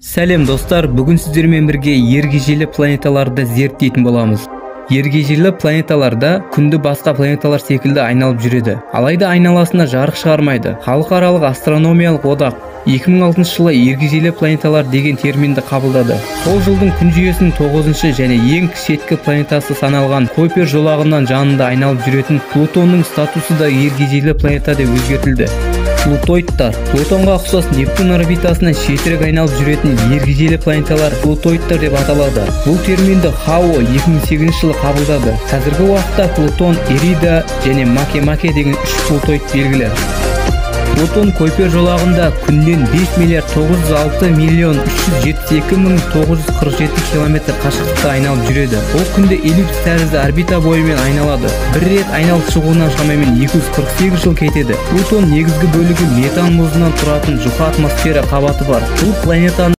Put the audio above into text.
Сәлем достар, бүгін сіздермен бірге ергежейлі планеталарды зерттейтін боламыз. Ергежейлі планеталарда күнді басқа планеталар секілді айналып жүреді. Алайда айналасына жарық шығармайды. Халықаралық астрономиялық одақ 2006 жылы ергежейлі планеталар деген терминді қабылдады. Сол жылдың күн жүйесінің 9-шы және ең шеткі планетасы саналған Койпер жолағынан жанында айналып жүретін Плутонның статусы да ергежейлі планета деп өзгертілді. Плутоидтар. Плутонға ұқсас Нептун орбитасынан шетірек айналып жүретін ергежейлі планеталар плутоидтар деп аталады. Бұл терминді Хауо 2008 жылы қабылдады. Қазіргі уақытта Плутон, Эрида және Макемаке деген 3 плутоид белгілі. Плутон Койпер жолағында күннен 5 миллиард 906 миллион 372 мың 947 километр қашықтықта айналып жүреді. Ол күнде эллипс тәрізді орбита бойымен айналады. Бір рет айналып шығуына шамамен 248 жыл кетеді. Плутон негізгі бөлігі метан мұзынан тұратын жұқа атмосфера қабаты бар. Бұл планетаның